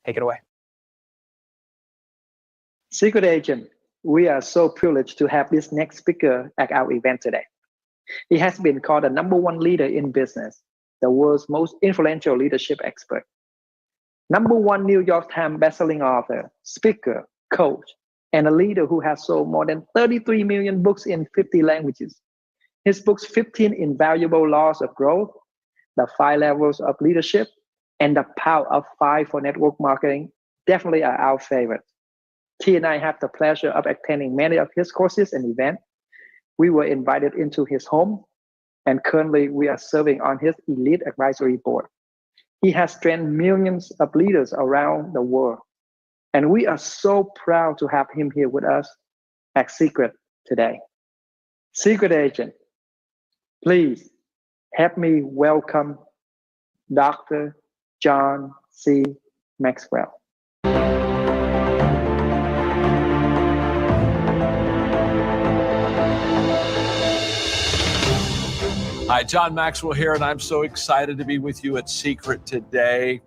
Take it away. Secret Agent, we are so privileged to have this next speaker at our event today. He has been called the #1 leader in business, the world's most influential leadership expert, #1 New York Times bestselling author, speaker, coach, and a leader who has sold more than 33 million books in 50 languages. His books, 15 Invaluable Laws of Growth, The 5 Levels of Leadership, and The Power of 5 for Network Marketing, definitely are our favorites. T and I have the pleasure of attending many of his courses and events. We were invited into his home, and currently we are serving on his elite advisory board. He has trained millions of leaders around the world, and we are so proud to have him here with us at Secret today. Secret Agent, please help me welcome Dr. John C. Maxwell. Hi, John Maxwell here, and I'm so excited to be with you at Secret today.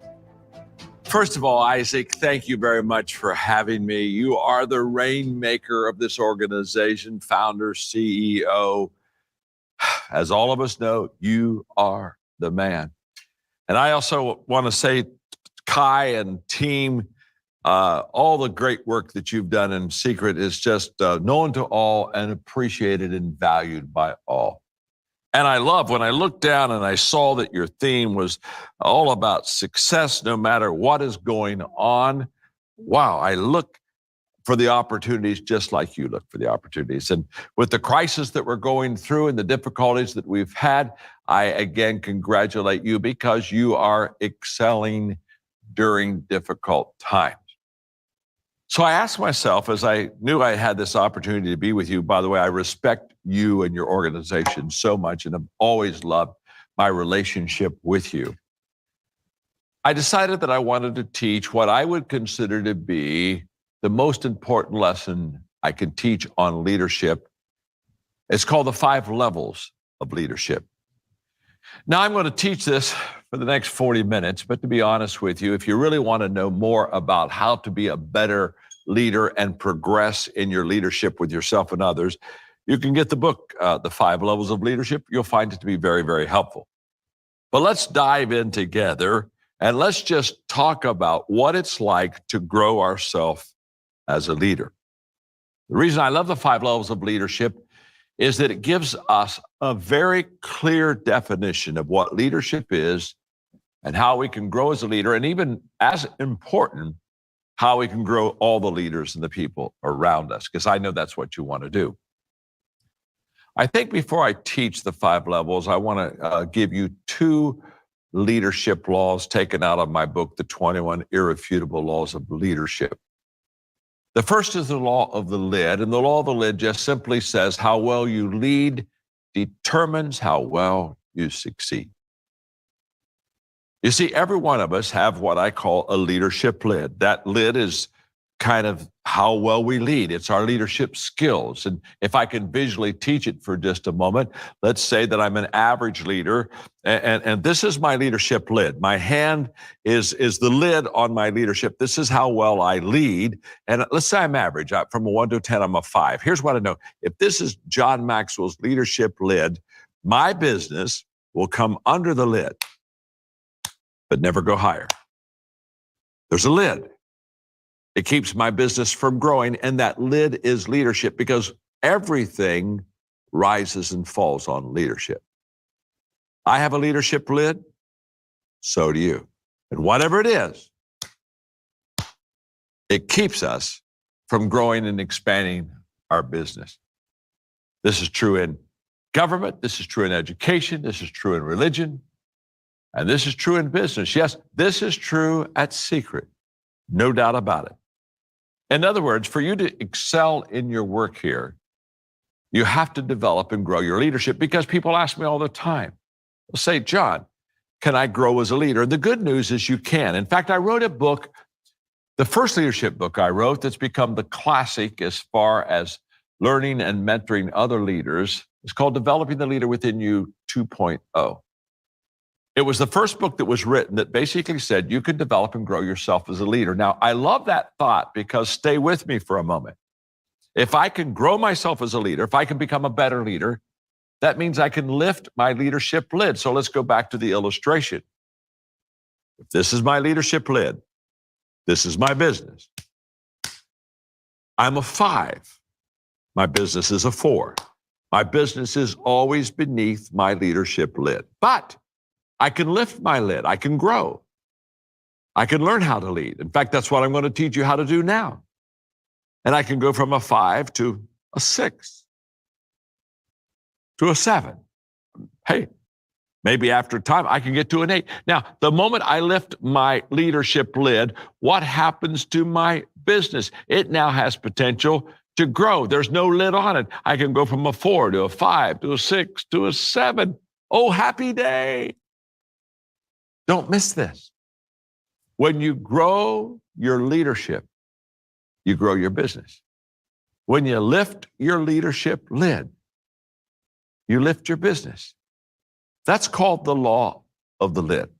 First of all, Isaac, thank you very much for having me. You are the rainmaker of this organization, founder, CEO. As all of us know, you are the man. And I also want to say, Kai and team, all the great work that you've done in Secret is just known to all and appreciated and valued by all. And I love when I looked down and I saw that your theme was all about success, no matter what is going on. Wow, I look for the opportunities just like you look for the opportunities. And with the crisis that we're going through and the difficulties that we've had, I again congratulate you because you are excelling during difficult times. So I asked myself, as I knew I had this opportunity to be with you, by the way, I respect you and your organization so much, and I've always loved my relationship with you. I decided that I wanted to teach what I would consider to be the most important lesson I can teach on leadership. It's called the 5 levels of leadership. Now, I'm going to teach this for the next 40 minutes, but to be honest with you, if you really want to know more about how to be a better leader and progress in your leadership with yourself and others, you can get the book, The 5 Levels of Leadership. You'll find it to be very, very helpful. But let's dive in together and let's just talk about what it's like to grow ourselves as a leader. The reason I love the 5 levels of leadership is that it gives us a very clear definition of what leadership is and how we can grow as a leader, and even as important, how we can grow all the leaders and the people around us, because I know that's what you want to do. I think before I teach the 5 levels, I want to give you 2 leadership laws taken out of my book, The 21 Irrefutable Laws of Leadership. The first is the law of the lid, and the law of the lid just simply says how well you lead determines how well you succeed. You see, every one of us have what I call a leadership lid. That lid is kind of how well we lead. It's our leadership skills. And if I can visually teach it for just a moment, let's say that I'm an average leader, and this is my leadership lid. My hand is the lid on my leadership. This is how well I lead. And let's say I'm average. From a 1 to 10, I'm a 5. Here's what I know. If this is John Maxwell's leadership lid, my business will come under the lid, but never go higher. There's a lid. It keeps my business from growing, and that lid is leadership, because everything rises and falls on leadership. I have a leadership lid, so do you. And whatever it is, it keeps us from growing and expanding our business. This is true in government, this is true in education, this is true in religion, and this is true in business. Yes, this is true at Secret, no doubt about it. In other words, for you to excel in your work here, you have to develop and grow your leadership, because people ask me all the time, they'll say, John, can I grow as a leader? And the good news is you can. In fact, I wrote a book, the first leadership book I wrote that's become the classic as far as learning and mentoring other leaders. It's called Developing the Leader Within You 2.0. It was the first book that was written that basically said you can develop and grow yourself as a leader. Now, I love that thought because stay with me for a moment. If I can grow myself as a leader, if I can become a better leader, that means I can lift my leadership lid. So let's go back to the illustration. If this is my leadership lid, this is my business. I'm a 5. My business is a 4. My business is always beneath my leadership lid. But I can lift my lid. I can grow. I can learn how to lead. In fact, that's what I'm going to teach you how to do now. And I can go from a 5 to a 6 to a 7. Hey, maybe after time I can get to an 8. Now, the moment I lift my leadership lid, what happens to my business? It now has potential to grow. There's no lid on it. I can go from a 4 to a 5 to a 6 to a 7. Oh, happy day. Don't miss this. When you grow your leadership, you grow your business. When you lift your leadership lid, you lift your business. That's called the law of the lid.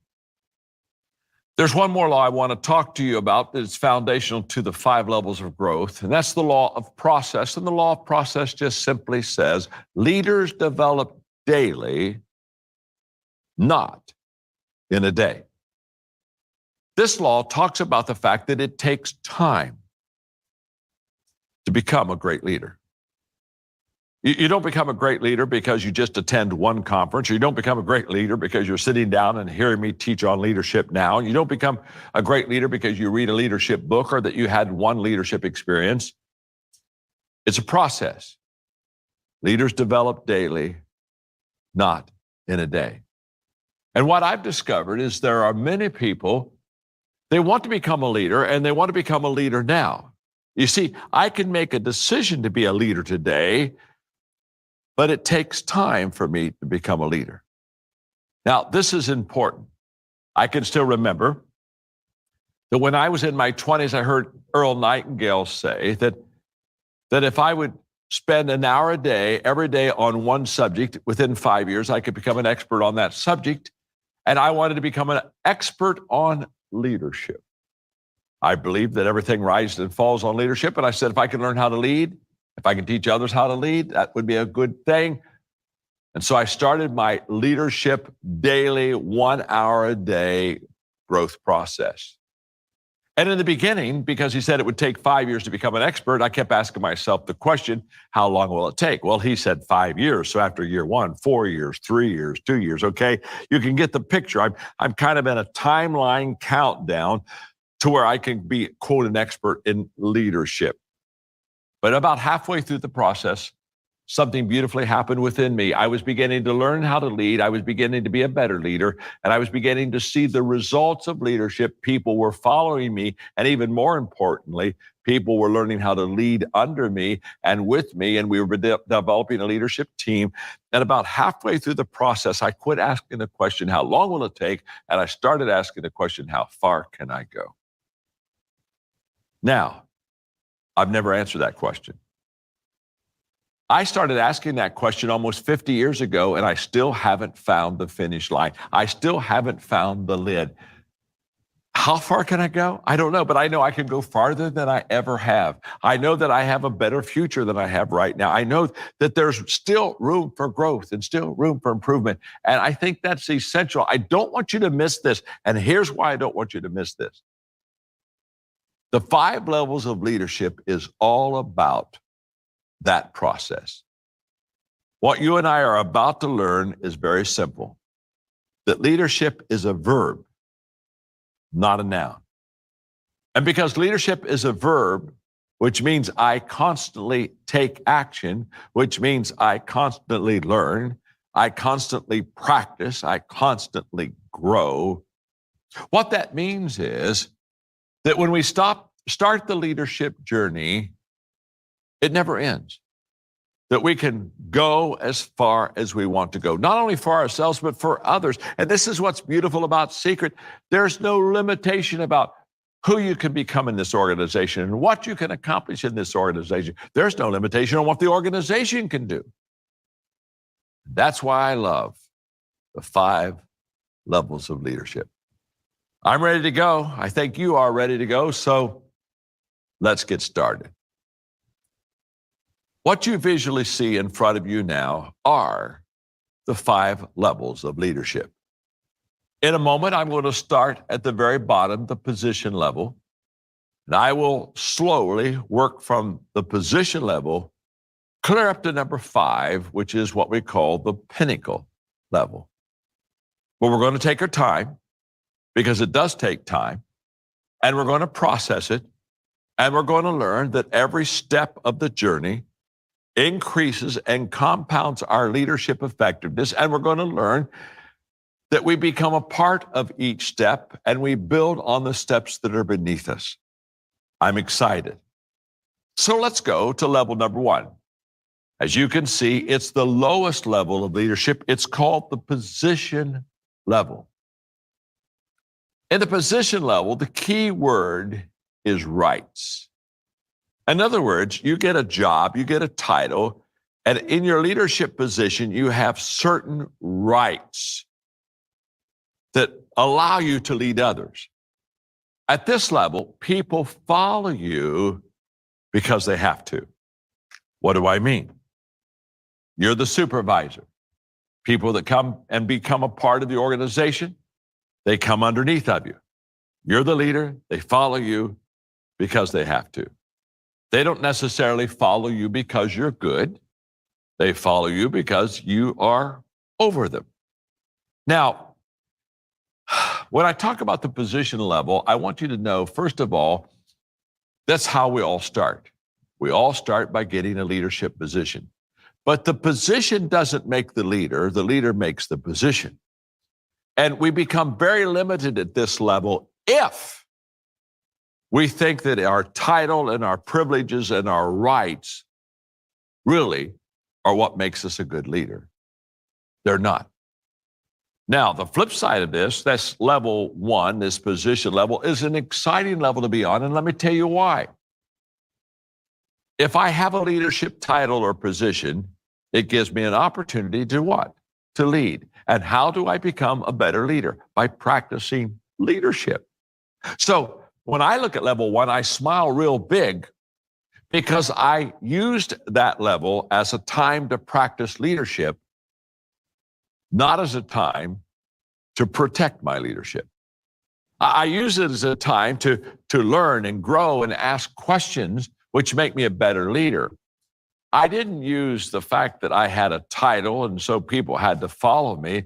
There's one more law I want to talk to you about that's foundational to the 5 levels of growth, and that's the law of process. And the law of process just simply says leaders develop daily, not in a day. This law talks about the fact that it takes time to become a great leader. You don't become a great leader because you just attend one conference. You don't become a great leader because you're sitting down and hearing me teach on leadership now. You don't become a great leader because you read a leadership book or that you had one leadership experience. It's a process. Leaders develop daily, not in a day. And what I've discovered is there are many people, they want to become a leader and they want to become a leader now. You see, I can make a decision to be a leader today, but it takes time for me to become a leader. Now, this is important. I can still remember that when I was in my 20s, I heard Earl Nightingale say that if I would spend an hour a day, every day on one subject, within 5 years, I could become an expert on that subject. And I wanted to become an expert on leadership. I believe that everything rises and falls on leadership. And I said, if I can learn how to lead, if I can teach others how to lead, that would be a good thing. And so I started my leadership daily, 1 hour a day growth process. And in the beginning, because he said it would take 5 years to become an expert, I kept asking myself the question, how long will it take? Well, he said 5 years. So after year 1, 4 years, 3 years, 2 years, okay? You can get the picture. I'm kind of in a timeline countdown to where I can be, quote, an expert in leadership. But about halfway through the process, something beautifully happened within me. I was beginning to learn how to lead. I was beginning to be a better leader, and I was beginning to see the results of leadership. People were following me, and even more importantly, people were learning how to lead under me and with me, and we were developing a leadership team. And about halfway through the process, I quit asking the question, how long will it take? And I started asking the question, how far can I go? Now, I've never answered that question. I started asking that question almost 50 years ago, and I still haven't found the finish line. I still haven't found the lid. How far can I go? I don't know, but I know I can go farther than I ever have. I know that I have a better future than I have right now. I know that there's still room for growth and still room for improvement. And I think that's essential. I don't want you to miss this. And here's why I don't want you to miss this. The 5 levels of leadership is all about that process. What you and I are about to learn is very simple. That leadership is a verb, not a noun. And because leadership is a verb, which means I constantly take action, which means I constantly learn, I constantly practice, I constantly grow. What that means is that when we start the leadership journey, it never ends. That we can go as far as we want to go, not only for ourselves, but for others. And this is what's beautiful about Secret. There's no limitation about who you can become in this organization and what you can accomplish in this organization. There's no limitation on what the organization can do. That's why I love the 5 levels of leadership. I'm ready to go. I think you are ready to go. So let's get started. What you visually see in front of you now are the 5 levels of leadership. In a moment, I'm going to start at the very bottom, the position level, and I will slowly work from the position level clear up to number 5, which is what we call the pinnacle level. But we're going to take our time, because it does take time, and we're going to process it, and we're going to learn that every step of the journey increases and compounds our leadership effectiveness, and we're going to learn that we become a part of each step and we build on the steps that are beneath us. I'm excited. So let's go to level number 1. As you can see, it's the lowest level of leadership. It's called the position level. In the position level, the key word is rights. In other words, you get a job, you get a title, and in your leadership position, you have certain rights that allow you to lead others. At this level, people follow you because they have to. What do I mean? You're the supervisor. People that come and become a part of the organization, they come underneath of you. You're the leader. They follow you because they have to. They don't necessarily follow you because you're good. They follow you because you are over them. Now, when I talk about the position level, I want you to know, first of all, that's how we all start. We all start by getting a leadership position. But the position doesn't make the leader makes the position. And we become very limited at this level if we think that our title and our privileges and our rights really are what makes us a good leader. They're not. Now, the flip side of this, that's level 1, this position level, is an exciting level to be on, and let me tell you why. If I have a leadership title or position, it gives me an opportunity to what? To lead. And how do I become a better leader? By practicing leadership. So when I look at level 1, I smile real big because I used that level as a time to practice leadership, not as a time to protect my leadership. I use it as a time to learn and grow and ask questions which make me a better leader. I didn't use the fact that I had a title and so people had to follow me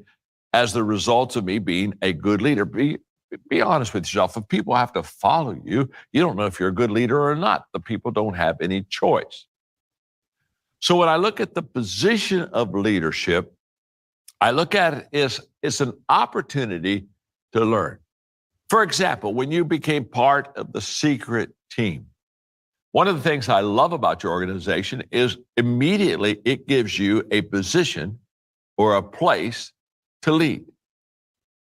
as the result of me being a good leader. Be honest with yourself. If people have to follow you, you don't know if you're a good leader or not. The people don't have any choice. So when I look at the position of leadership, I look at it as it's an opportunity to learn. For example, when you became part of the secret team, one of the things I love about your organization is immediately it gives you a position or a place to lead.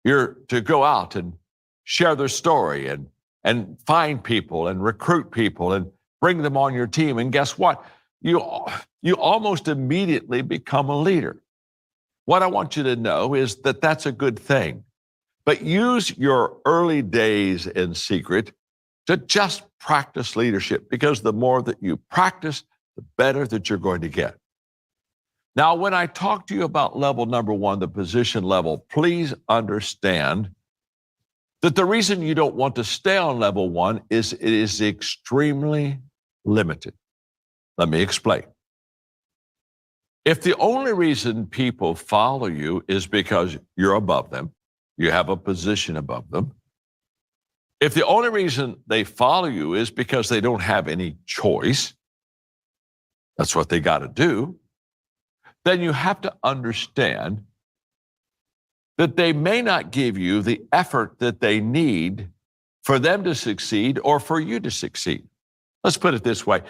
You're to go out and share their story and find people and recruit people and bring them on your team. And guess what? You almost immediately become a leader. What I want you to know is that that's a good thing. But use your early days in secret to just practice leadership, because the more that you practice, the better that you're going to get. Now, when I talk to you about level number 1, the position level, please understand that the reason you don't want to stay on level 1 is it is extremely limited. Let me explain. If the only reason people follow you is because you're above them, you have a position above them, if the only reason they follow you is because they don't have any choice, that's what they got to do, then you have to understand that they may not give you the effort that they need for them to succeed or for you to succeed. Let's put it this way.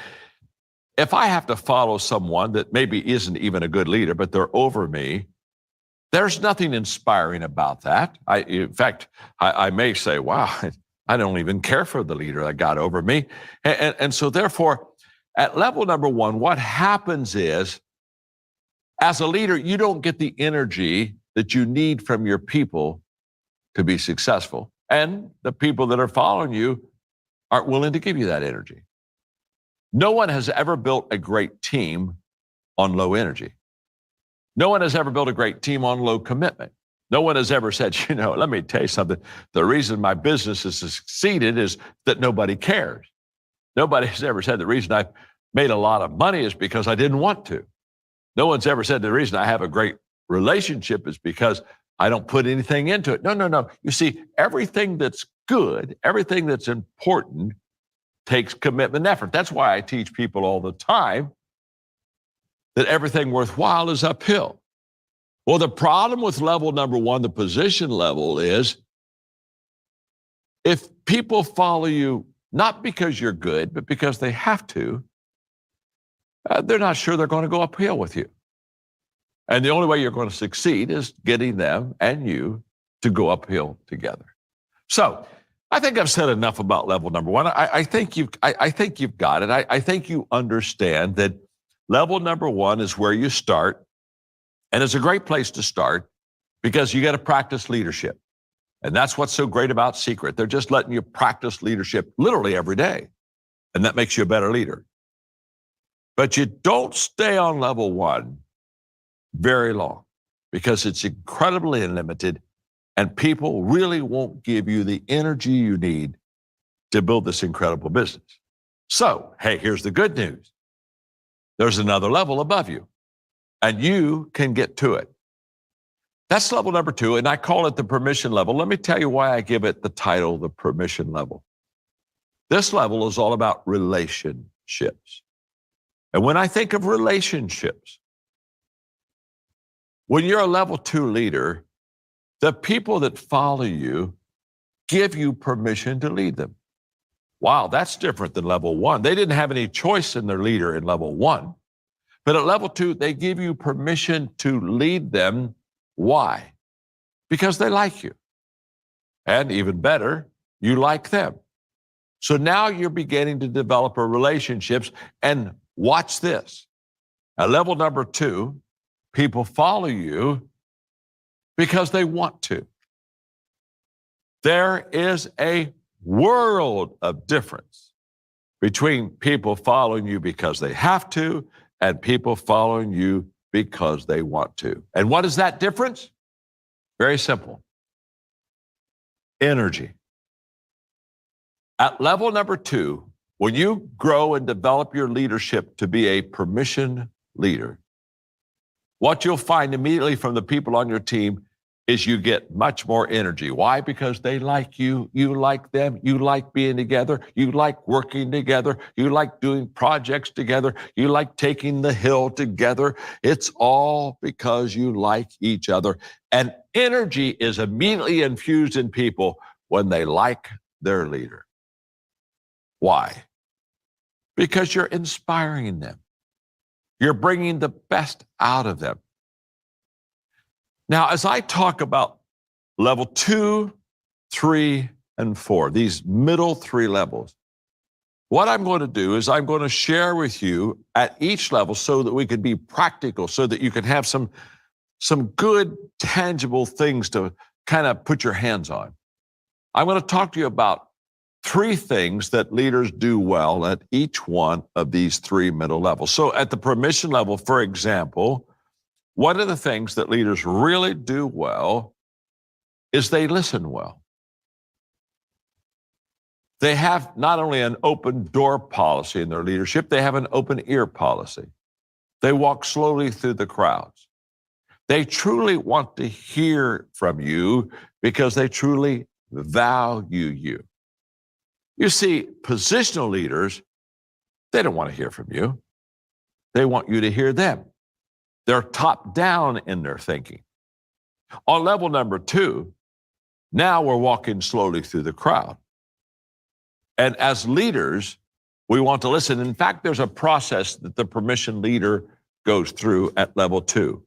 If I have to follow someone that maybe isn't even a good leader, but they're over me, there's nothing inspiring about that. In fact, I may say, wow, I don't even care for the leader that got over me. And so therefore, at level number 1, what happens is, as a leader, you don't get the energy that you need from your people to be successful. And the people that are following you aren't willing to give you that energy. No one has ever built a great team on low energy. No one has ever built a great team on low commitment. No one has ever said, let me tell you something. The reason my business has succeeded is that nobody cares. Nobody has ever said the reason I've made a lot of money is because I didn't want to. No one's ever said the reason I have a great relationship is because I don't put anything into it. No. You see, everything that's good, everything that's important takes commitment and effort. That's why I teach people all the time that everything worthwhile is uphill. Well, the problem with level number one, the position level, is if people follow you not because you're good, but because they have to, they're not sure they're going to go uphill with you. And the only way you're going to succeed is getting them and you to go uphill together. So I think I've said enough about level number one. I think you've got it. I think you understand that level number one is where you start. And it's a great place to start because you got to practice leadership. And that's what's so great about Secret. They're just letting you practice leadership literally every day. And that makes you a better leader. But you don't stay on level one very long because it's incredibly limited and people really won't give you the energy you need to build this incredible business. So, hey, here's the good news. There's another level above you and you can get to it. That's level number two, and I call it the permission level. Let me tell you why I give it the title, the permission level. This level is all about relationships. And when I think of relationships, when you're a level two leader, the people that follow you give you permission to lead them. Wow, that's different than level one. They didn't have any choice in their leader in level one. But at level two, they give you permission to lead them. Why? Because they like you. And even better, you like them. So now you're beginning to develop a relationships, and watch this. At level number two, people follow you because they want to. There is a world of difference between people following you because they have to and people following you because they want to. And what is that difference? Very simple. Energy. At level number two, when you grow and develop your leadership to be a permission leader, what you'll find immediately from the people on your team is you get much more energy. Why? Because they like you, you like them, you like being together, you like working together, you like doing projects together, you like taking the hill together. It's all because you like each other. And energy is immediately infused in people when they like their leader. Why? Because you're inspiring them. You're bringing the best out of them. Now, as I talk about level 2, 3, and 4, these middle three levels, what I'm going to do is I'm going to share with you at each level so that we can be practical, so that you can have some good, tangible things to kind of put your hands on. I'm going to talk to you about 3 things that leaders do well at each one of these 3 middle levels. So at the permission level, for example, one of the things that leaders really do well is they listen well. They have not only an open door policy in their leadership, they have an open ear policy. They walk slowly through the crowds. They truly want to hear from you because they truly value you. You see, positional leaders, they don't want to hear from you. They want you to hear them. They're top down in their thinking. On level number 2, now we're walking slowly through the crowd. And as leaders, we want to listen. In fact, there's a process that the permission leader goes through at level 2.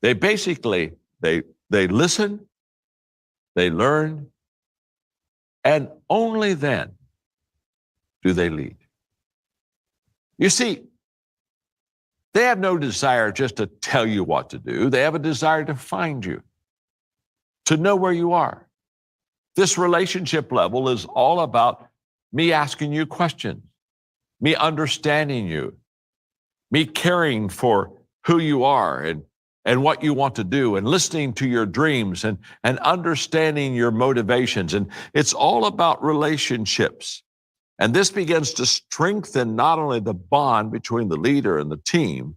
They basically, they listen, they learn, and only then do they lead. You see, they have no desire just to tell you what to do. They have a desire to find you, to know where you are. This relationship level is all about me asking you questions, me understanding you, me caring for who you are and what you want to do, and listening to your dreams and understanding your motivations. And it's all about relationships. And this begins to strengthen not only the bond between the leader and the team,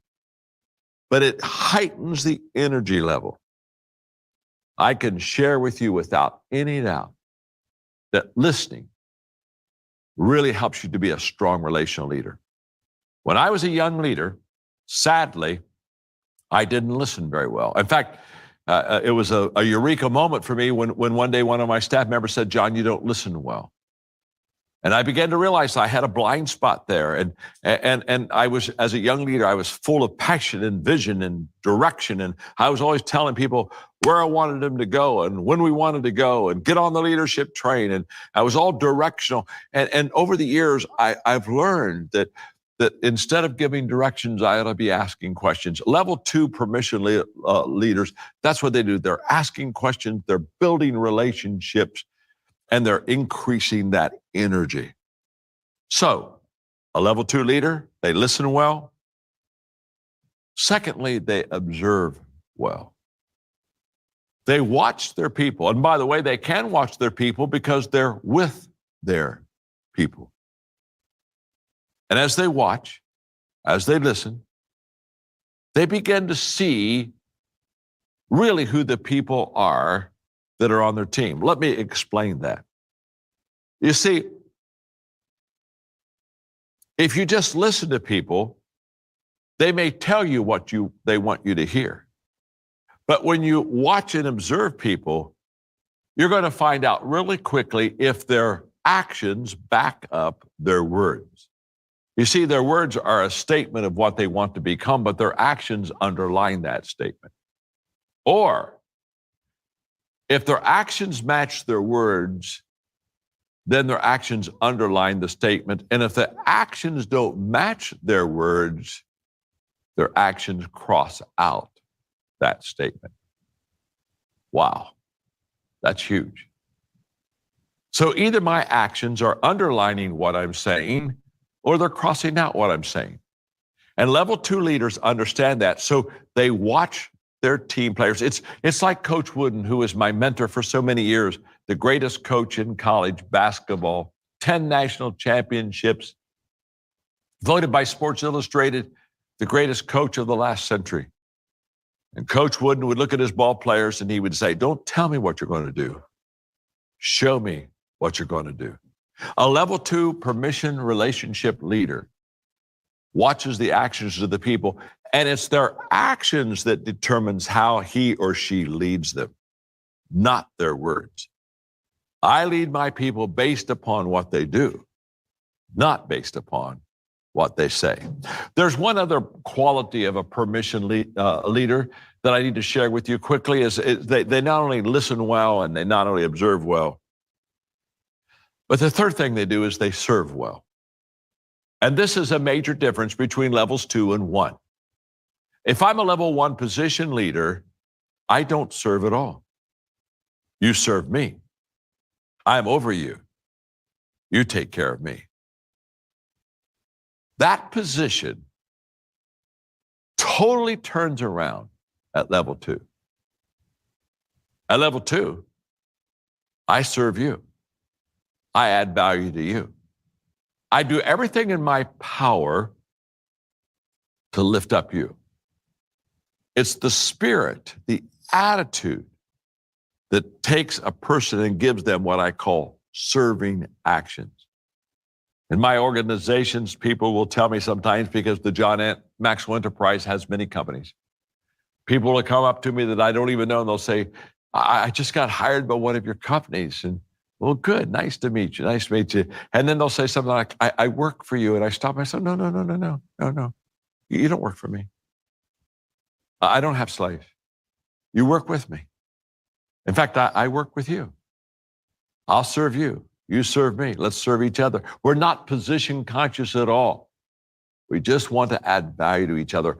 but it heightens the energy level. I can share with you without any doubt that listening really helps you to be a strong relational leader. When I was a young leader, sadly, I didn't listen very well. In fact, it was a eureka moment for me when one day one of my staff members said, "John, you don't listen well." And I began to realize I had a blind spot there. And I was, as a young leader, I was full of passion and vision and direction. And I was always telling people where I wanted them to go and when we wanted to go and get on the leadership train. And I was all directional. And over the years, I've learned that instead of giving directions, I ought to be asking questions. Level 2 permission leaders, that's what they do. They're asking questions, they're building relationships, and they're increasing that energy. So, a level 2 leader, they listen well. Secondly, they observe well. They watch their people. And by the way, they can watch their people because they're with their people. And as they watch, as they listen, they begin to see really who the people are that are on their team. Let me explain that. You see, if you just listen to people, they may tell you what they want you to hear. But when you watch and observe people, you're going to find out really quickly if their actions back up their words. You see, their words are a statement of what they want to become, but their actions underline that statement. Or if their actions match their words, then their actions underline the statement. And if the actions don't match their words, their actions cross out that statement. Wow, that's huge. So either my actions are underlining what I'm saying, or they're crossing out what I'm saying. And level 2 leaders understand that, so they watch their team players. It's like Coach Wooden, who was my mentor for so many years, the greatest coach in college basketball, 10 national championships, voted by Sports Illustrated the greatest coach of the last century. And Coach Wooden would look at his ball players and he would say, "Don't tell me what you're going to do. Show me what you're going to do." A level 2 permission relationship leader watches the actions of the people, and it's their actions that determines how he or she leads them, not their words. I lead my people based upon what they do, not based upon what they say. There's one other quality of a permission leader that I need to share with you quickly is they not only listen well and they not only observe well, but the third thing they do is they serve well. And this is a major difference between levels 2 and 1. If I'm a level 1 position leader, I don't serve at all. You serve me. I'm over you. You take care of me. That position totally turns around at level 2. At level 2, I serve you. I add value to you. I do everything in my power to lift up you. It's the spirit, the attitude that takes a person and gives them what I call serving actions. In my organizations, people will tell me sometimes, because the John Maxwell Enterprise has many companies, people will come up to me that I don't even know, and they'll say, I just got hired by one of your companies. And well, good, nice to meet you, nice to meet you. And then they'll say something like, I work for you. And I stop myself, no. You don't work for me. I don't have slaves. You work with me. In fact, I work with you. I'll serve you. You serve me. Let's serve each other. We're not position conscious at all. We just want to add value to each other.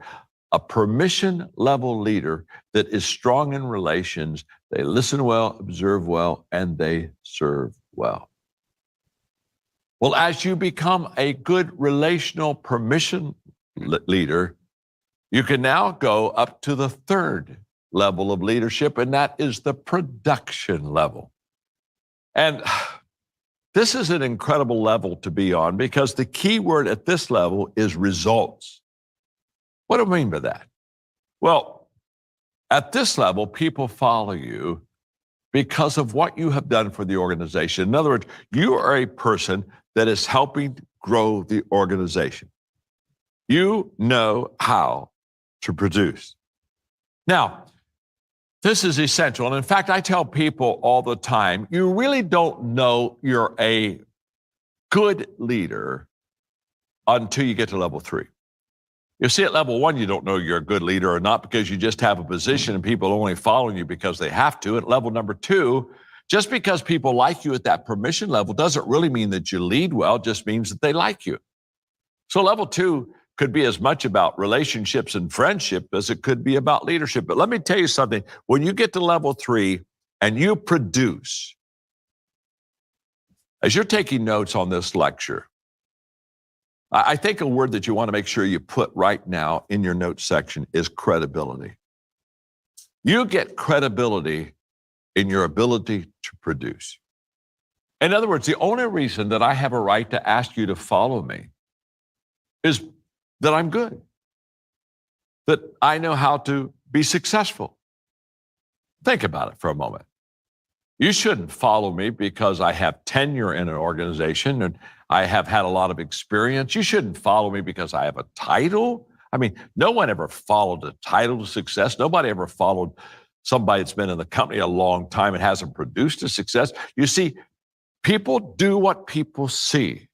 A permission level leader that is strong in relations They listen well, observe well, and they serve well. Well, as you become a good relational permission leader, you can now go up to the third level of leadership, and that is the production level. And this is an incredible level to be on because the key word at this level is results. What do I mean by that? Well, at this level, people follow you because of what you have done for the organization. In other words, you are a person that is helping grow the organization. You know how to produce. Now, this is essential. And in fact, I tell people all the time, you really don't know you're a good leader until you get to level 3. You see, at level 1, you don't know you're a good leader or not because you just have a position and people are only following you because they have to. At level number 2, just because people like you at that permission level doesn't really mean that you lead well, just means that they like you. So level 2 could be as much about relationships and friendship as it could be about leadership. But let me tell you something. When you get to level 3 and you produce, as you're taking notes on this lecture, I think a word that you want to make sure you put right now in your notes section is credibility. You get credibility in your ability to produce. In other words, the only reason that I have a right to ask you to follow me is that I'm good, that I know how to be successful. Think about it for a moment. You shouldn't follow me because I have tenure in an organization and I have had a lot of experience. You shouldn't follow me because I have a title. I mean, no one ever followed a title to success. Nobody ever followed somebody that's been in the company a long time and hasn't produced a success. You see, people do what people see.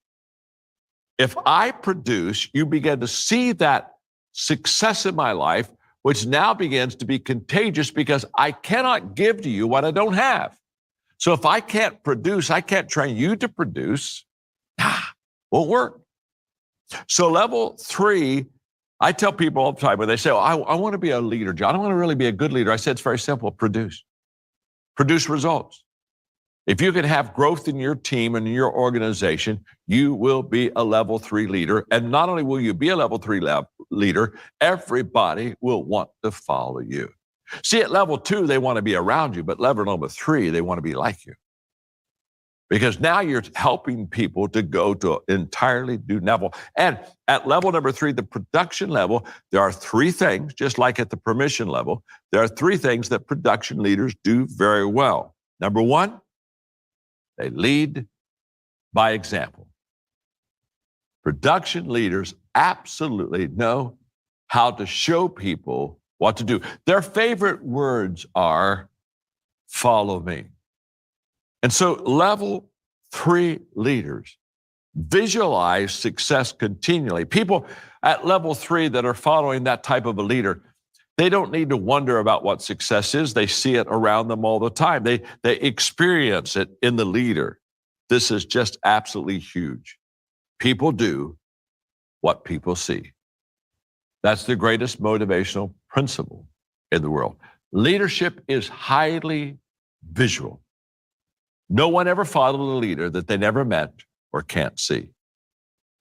If I produce, you begin to see that success in my life, which now begins to be contagious because I cannot give to you what I don't have. So if I can't produce, I can't train you to produce, won't work. So level 3, I tell people all the time when they say, I want to be a leader, John, I want to really be a good leader. I said, it's very simple, produce results. If you can have growth in your team and in your organization, you will be a level 3 leader. And not only will you be a level 3 leader, everybody will want to follow you. See, at level 2, they want to be around you, but level number 3, they want to be like you. Because now you're helping people to go to an entirely new level. And at level number 3, the production level, there are 3 things, just like at the permission level, there are 3 things that production leaders do very well. Number 1, they lead by example. Production leaders absolutely know how to show people what to do. Their favorite words are, follow me. And so level 3 leaders visualize success continually. People at level 3 that are following that type of a leader, they don't need to wonder about what success is. They see it around them all the time. They experience it in the leader. This is just absolutely huge. People do what people see. That's the greatest motivational principle in the world. Leadership is highly visual. No one ever followed a leader that they never met or can't see.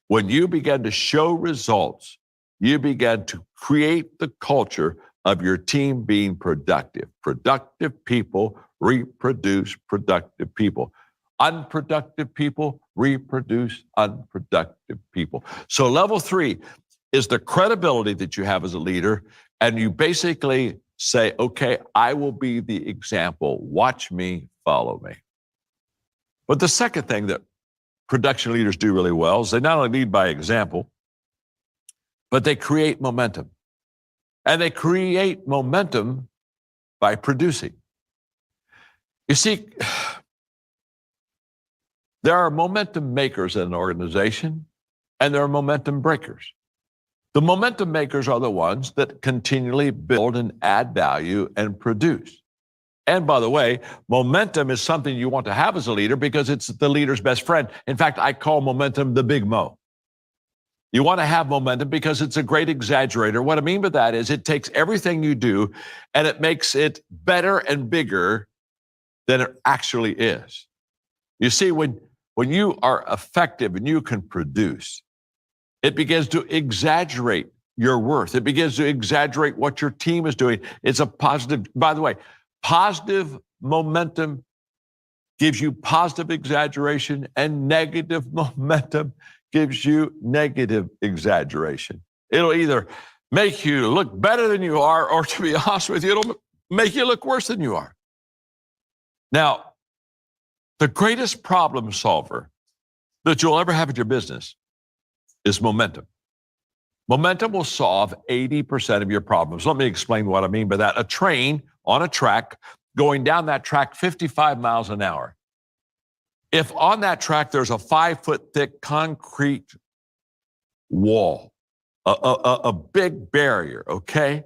When you begin to show results, you begin to create the culture of your team being productive. Productive people reproduce productive people. Unproductive people reproduce unproductive people. So level 3 is the credibility that you have as a leader, and you basically say, okay, I will be the example. Watch me, follow me. But the second thing that production leaders do really well is they not only lead by example, but they create momentum. And they create momentum by producing. You see, there are momentum makers in an organization, and there are momentum breakers. The momentum makers are the ones that continually build and add value and produce. And by the way, momentum is something you want to have as a leader because it's the leader's best friend. In fact, I call momentum the big mo. You want to have momentum because it's a great exaggerator. What I mean by that is it takes everything you do and it makes it better and bigger than it actually is. You see, when you are effective and you can produce, it begins to exaggerate your worth. It begins to exaggerate what your team is doing. It's a positive, by the way, positive momentum gives you positive exaggeration, and negative momentum gives you negative exaggeration. It'll either make you look better than you are, or to be honest with you, it'll make you look worse than you are. Now, the greatest problem solver that you'll ever have at your business is momentum. Momentum will solve 80% of your problems. Let me explain what I mean by that. A train on a track going down that track 55 miles an hour. If on that track there's a 5-foot thick concrete wall, a big barrier, okay?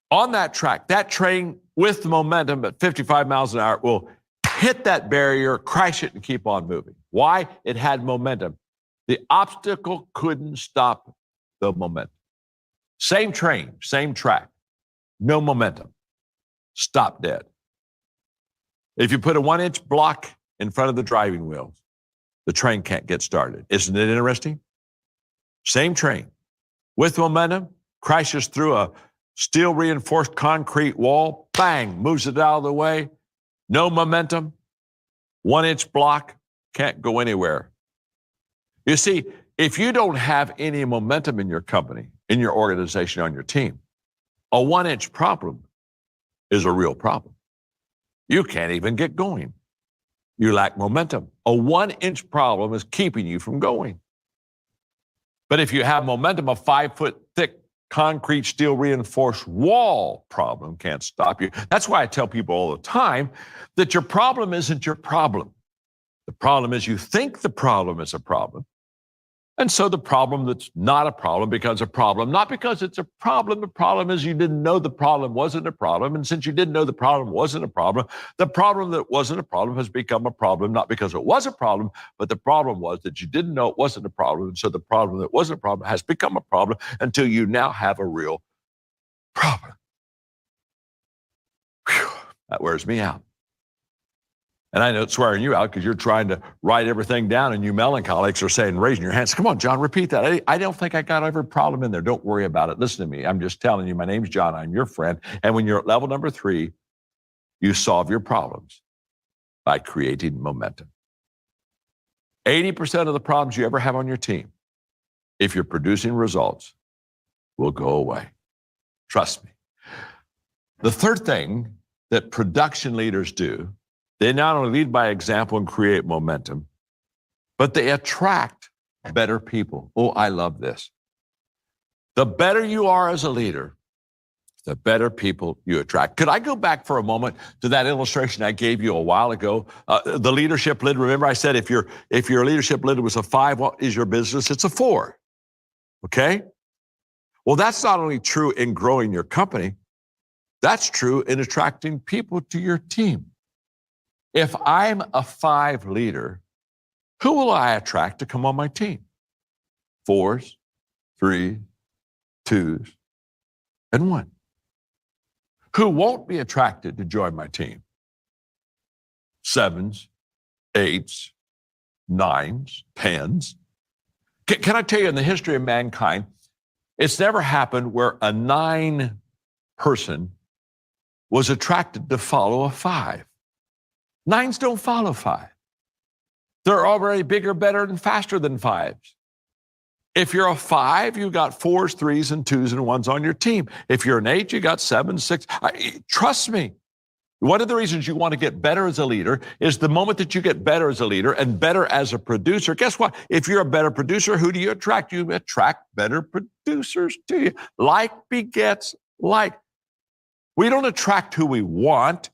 On that track, that train with the momentum at 55 miles an hour will hit that barrier, crash it, and keep on moving. Why? It had momentum. The obstacle couldn't stop the momentum. Same train, same track, no momentum. Stop dead. If you put a 1-inch block in front of the driving wheels, the train can't get started. Isn't it interesting? Same train with momentum, crashes through a steel reinforced concrete wall, bang, moves it out of the way. No momentum, 1-inch block, can't go anywhere. You see, if you don't have any momentum in your company, in your organization, on your team, a 1-inch problem is a real problem. You can't even get going. You lack momentum. A 1-inch problem is keeping you from going. But if you have momentum, a 5-foot thick concrete steel reinforced wall problem can't stop you. That's why I tell people all the time that your problem isn't your problem. The problem is you think the problem is a problem. And so the problem that's not a problem becomes a problem, not because it's a problem. The problem is you didn't know the problem wasn't a problem. And since you didn't know the problem wasn't a problem, the problem that wasn't a problem has become a problem, not because it was a problem, but the problem was that you didn't know it wasn't a problem. And so the problem that wasn't a problem has become a problem until you now have a real problem. Whew, that wears me out. And I know it's wearing you out because you're trying to write everything down and you melancholics are saying, raising your hands, come on, John, repeat that. I don't think I got every problem in there. Don't worry about it. Listen to me. I'm just telling you, my name's John. I'm your friend. And when you're at level number 3, you solve your problems by creating momentum. 80% of the problems you ever have on your team, if you're producing results, will go away. Trust me. The third thing that production leaders do, they not only lead by example and create momentum, but they attract better people. Oh, I love this. The better you are as a leader, the better people you attract. Could I go back for a moment to that illustration I gave you a while ago? The leadership lid. Remember I said if your leadership lid was a 5, what is your business? It's a 4. Okay? Well, that's not only true in growing your company, that's true in attracting people to your team. If I'm a 5 leader, who will I attract to come on my team? 4s, 3s, 2s, and 1. Who won't be attracted to join my team? 7s, 8s, 9s, 10s. Can I tell you, in the history of mankind, it's never happened where a 9 person was attracted to follow a 5. 9s don't follow 5. They're already bigger, better, and faster than 5s. If you're a 5, you got 4s, 3s, and 2s, and 1s on your team. If you're an 8, you got 7, 6. Trust me. One of the reasons you want to get better as a leader is the moment that you get better as a leader and better as a producer, guess what? If you're a better producer, who do you attract? You attract better producers to you. Like begets like. We don't attract who we want.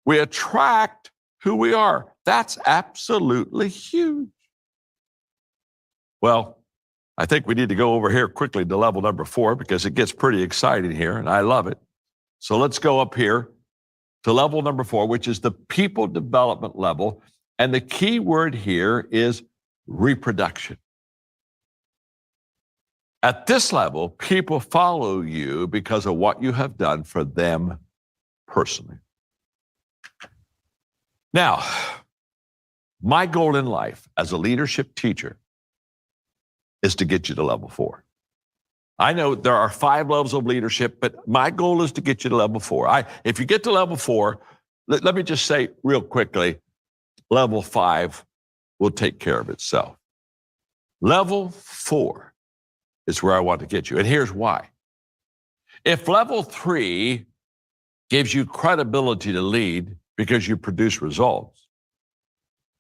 We attract who we are. That's absolutely huge. Well, I think we need to go over here quickly to level number 4 because it gets pretty exciting here and I love it. So let's go up here to level number 4, which is the people development level. And the key word here is reproduction. At this level, people follow you because of what you have done for them personally. Now, my goal in life as a leadership teacher is to get you to level 4. I know there are 5 levels of leadership, but my goal is to get you to level 4. If you get to level 4, let me just say real quickly, level 5 will take care of itself. Level 4 is where I want to get you. And here's why. If level 3 gives you credibility to lead because you produce results,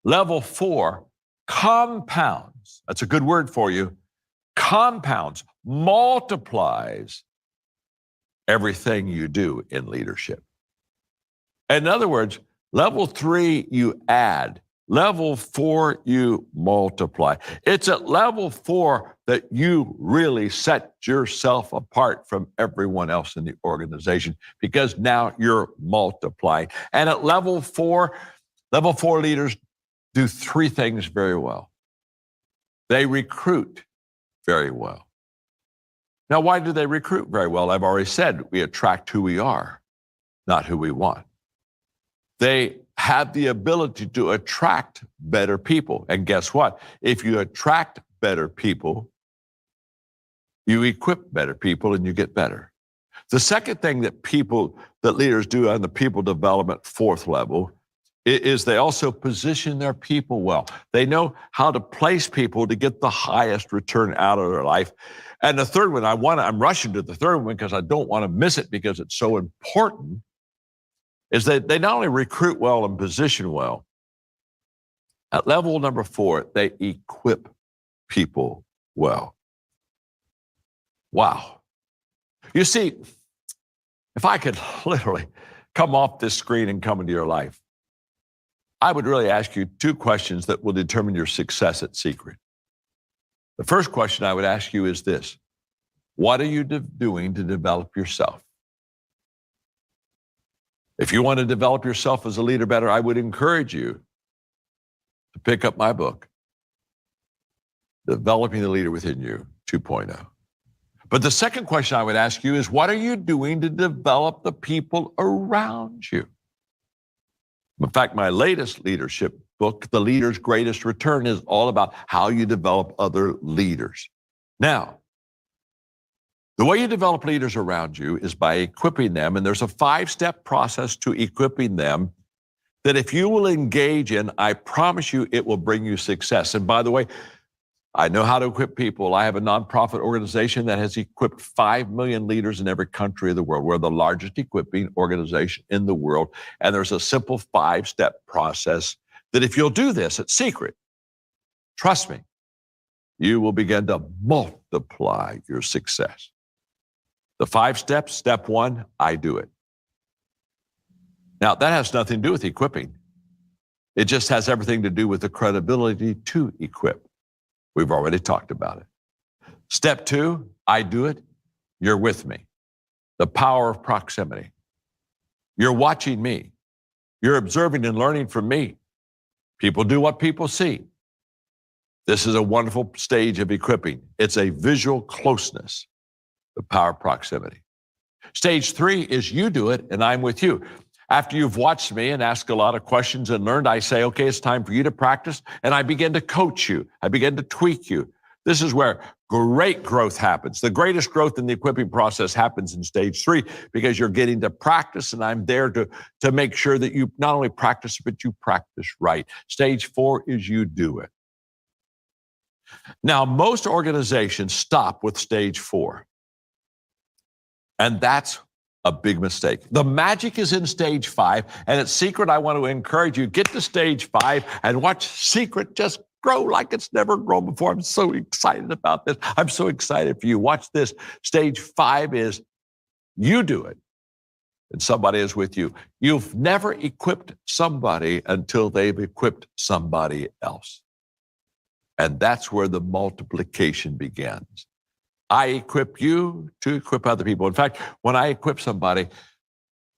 level 4 compounds, that's a good word for you, compounds, multiplies everything you do in leadership. In other words, level 3, you add. Level 4, you multiply. It's at level 4 that you really set yourself apart from everyone else in the organization because now you're multiplying. And at level 4 leaders do 3 things very well. They recruit very well. Now, why do they recruit very well? I've already said we attract who we are, not who we want. They have the ability to attract better people. And guess what? If you attract better people, you equip better people and you get better. The second thing that leaders do on the people development 4th level is they also position their people well. They know how to place people to get the highest return out of their life. And the third one, I'm rushing to the third one because I don't want to miss it because it's so important, is that they not only recruit well and position well, at level number 4, they equip people well. Wow. You see, if I could literally come off this screen and come into your life, I would really ask you 2 questions that will determine your success at Secret. The first question I would ask you is this: what are you doing to develop yourself? If you want to develop yourself as a leader better, I would encourage you to pick up my book, Developing the Leader Within You 2.0. But the second question I would ask you is, what are you doing to develop the people around you? In fact, my latest leadership book, The Leader's Greatest Return, is all about how you develop other leaders. Now, the way you develop leaders around you is by equipping them, and there's a 5-step process to equipping them that if you will engage in, I promise you it will bring you success. And by the way, I know how to equip people. I have a nonprofit organization that has equipped 5 million leaders in every country of the world. We're the largest equipping organization in the world. And there's a simple 5-step process that if you'll do this at Secret, trust me, you will begin to multiply your success. The 5 steps, step 1, I do it. Now, that has nothing to do with equipping. It just has everything to do with the credibility to equip. We've already talked about it. Step 2, I do it. You're with me. The power of proximity. You're watching me. You're observing and learning from me. People do what people see. This is a wonderful stage of equipping. It's a visual closeness, the power of proximity. Stage 3 is you do it and I'm with you. After you've watched me and asked a lot of questions and learned, I say, okay, it's time for you to practice. And I begin to coach you. I begin to tweak you. This is where great growth happens. The greatest growth in the equipping process happens in stage 3 because you're getting to practice and I'm there to make sure that you not only practice, but you practice right. Stage 4 is you do it. Now, most organizations stop with stage 4. And that's a big mistake. The magic is in stage 5. And at Secret, I want to encourage you, get to stage 5 and watch Secret just grow like it's never grown before. I'm so excited about this. I'm so excited for you. Watch this. Stage 5 is you do it and somebody is with you. You've never equipped somebody until they've equipped somebody else. And that's where the multiplication begins. I equip you to equip other people. In fact, when I equip somebody,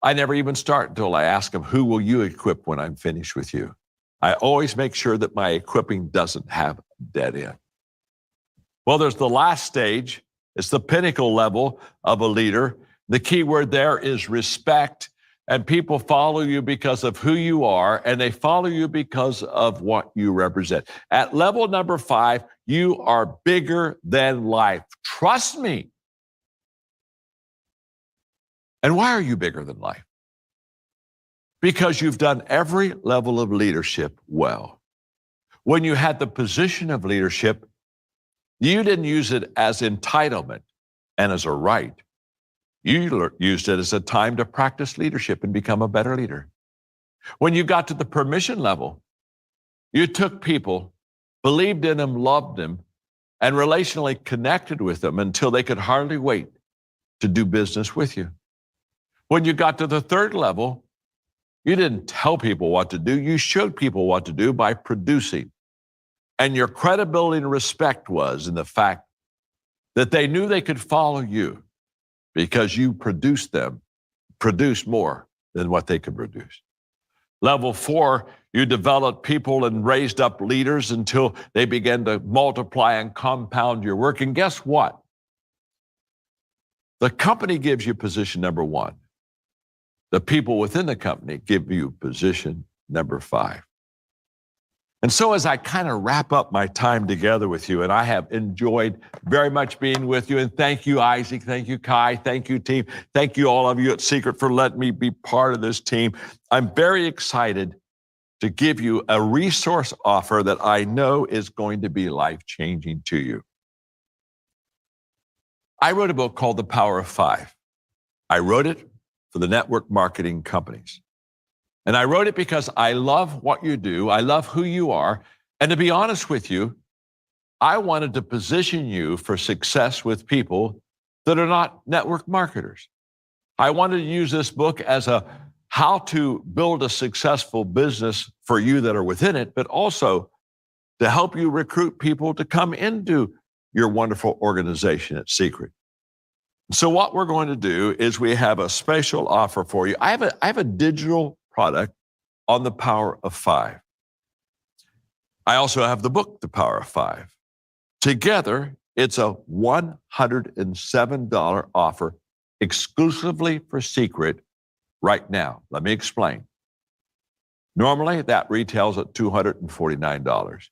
I never even start until I ask them, who will you equip when I'm finished with you? I always make sure that my equipping doesn't have a dead end. Well, there's the last stage, It's the pinnacle level of a leader. The key word there is respect. And people follow you because of who you are, and they follow you because of what you represent. At level number 5, you are bigger than life. Trust me. And why are you bigger than life? Because you've done every level of leadership well. When you had the position of leadership, you didn't use it as entitlement and as a right. You used it as a time to practice leadership and become a better leader. When you got to the permission level, you took people, believed in them, loved them, and relationally connected with them until they could hardly wait to do business with you. When you got to the third level, you didn't tell people what to do. You showed people what to do by producing. And your credibility and respect was in the fact that they knew they could follow you because you produced more than what they could produce. Level 4, you developed people and raised up leaders until they began to multiply and compound your work. And guess what? The company gives you position number 1. The people within the company give you position number 5. And so as I kind of wrap up my time together with you, and I have enjoyed very much being with you, and thank you, Isaac, thank you, Kai, thank you, team, thank you all of you at Secret for letting me be part of this team. I'm very excited to give you a resource offer that I know is going to be life-changing to you. I wrote a book called The Power of 5. I wrote it for the network marketing companies. And I wrote it because I love what you do. I love who you are. And to be honest with you, I wanted to position you for success with people that are not network marketers. I wanted to use this book as a how to build a successful business for you that are within it, but also to help you recruit people to come into your wonderful organization at Secret. So what we're going to do is we have a special offer for you. I have a digital product on the Power of 5. I also have the book, The Power of 5. Together, it's a $107 offer exclusively for Secret right now. Let me explain. Normally, that retails at $249.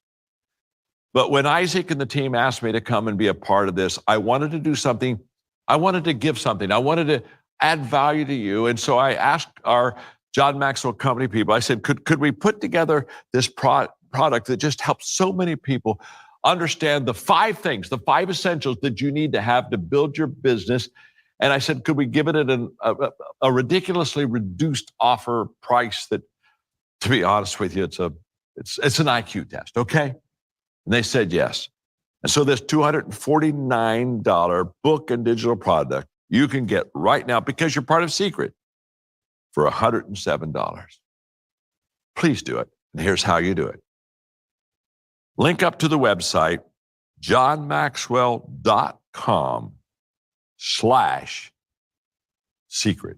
But when Isaac and the team asked me to come and be a part of this, I wanted to do something. I wanted to give something. I wanted to add value to you. And so I asked our John Maxwell company people, I said, could we put together this product that just helps so many people understand the 5 things, the 5 essentials that you need to have to build your business? And I said, could we give it at a ridiculously reduced offer price that, to be honest with you, it's an IQ test, okay? And they said yes. And so this $249 book and digital product you can get right now because you're part of Secret for $107. Please do it. And here's how you do it. Link up to the website, johnmaxwell.com/secret.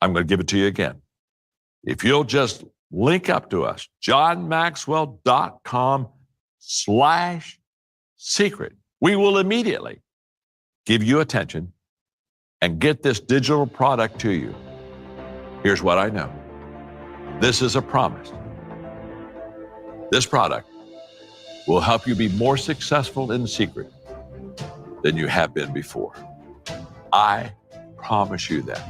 I'm going to give it to you again. If you'll just link up to us, johnmaxwell.com/secret, we will immediately give you attention and get this digital product to you. Here's what I know. This is a promise. This product will help you be more successful in Secret than you have been before. I promise you that.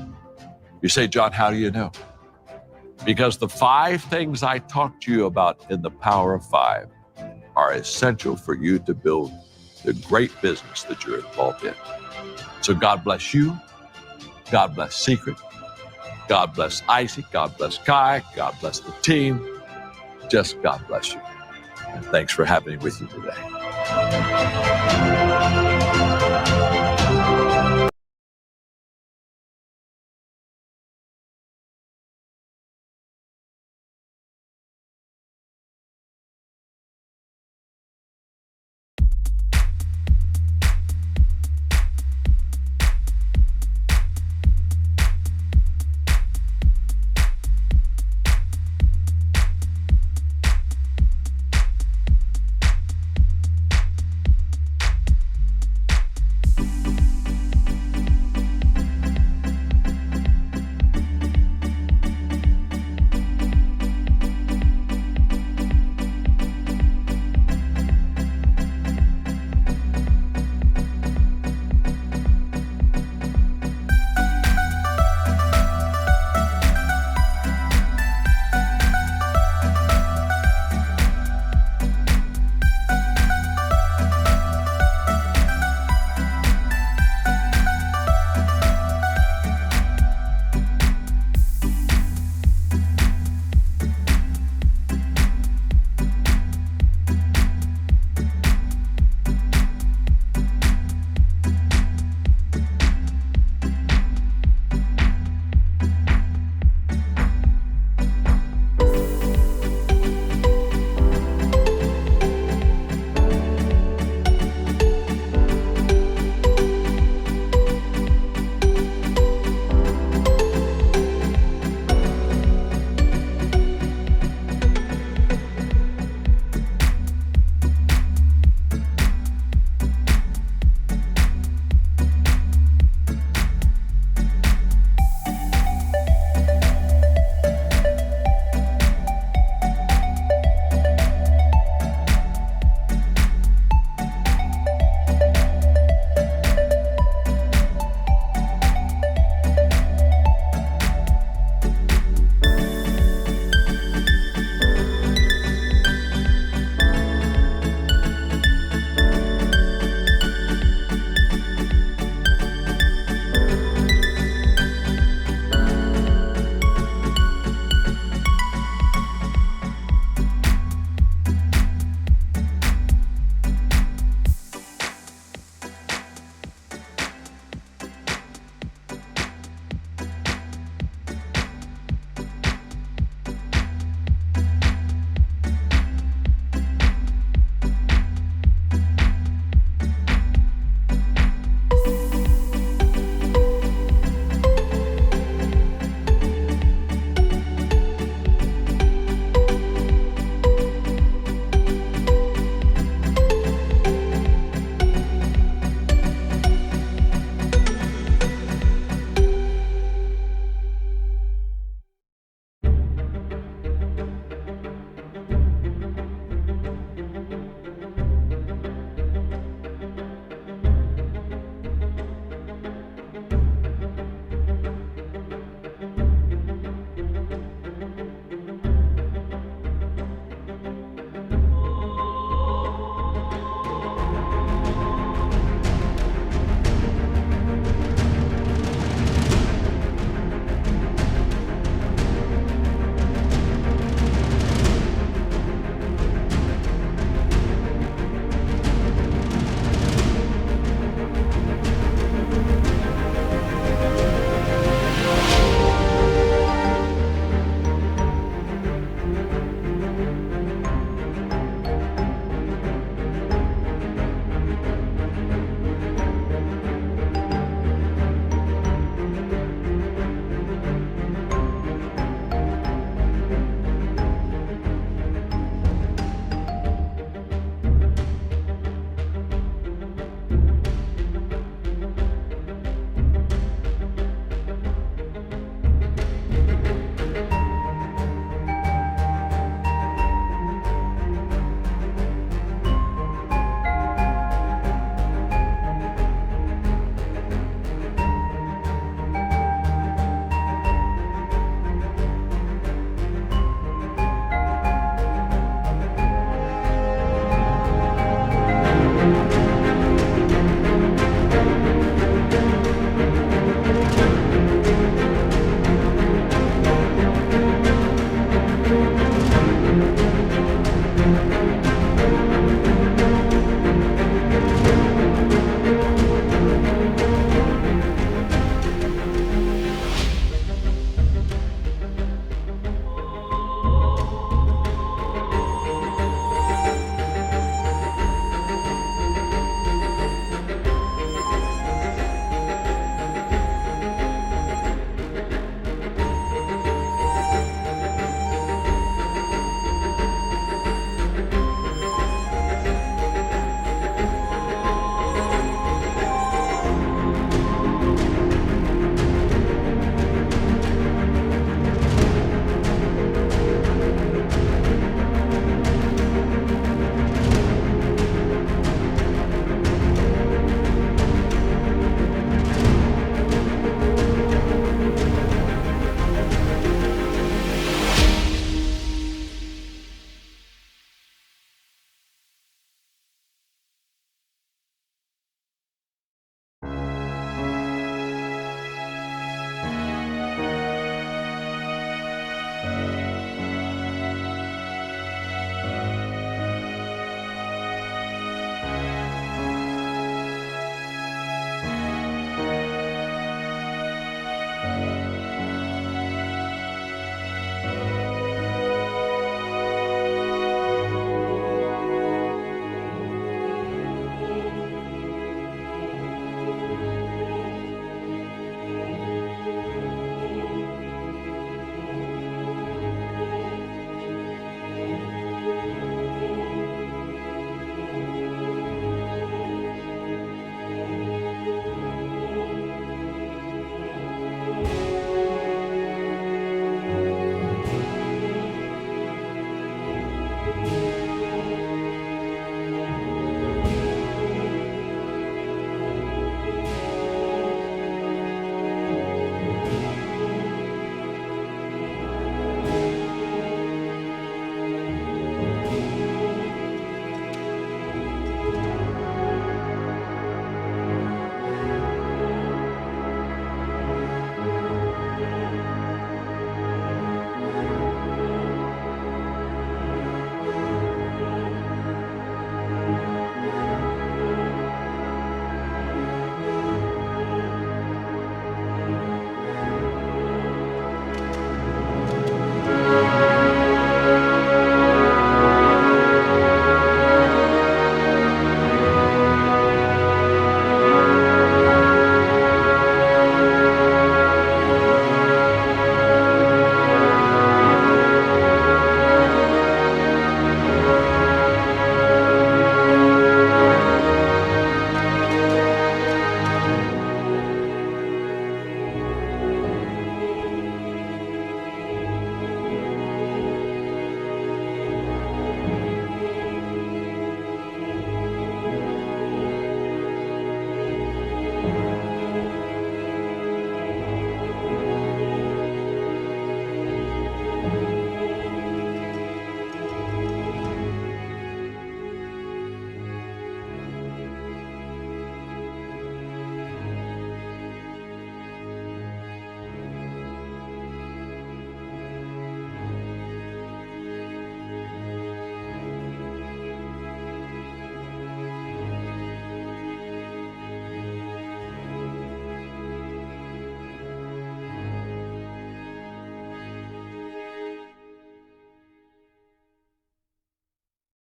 You say, John, how do you know? Because the 5 things I talked to you about in the Power of 5 are essential for you to build the great business that you're involved in. So God bless you. God bless Secret. God bless Isaac. God bless Kai. God bless the team. Just God bless you. And thanks for having me with you today.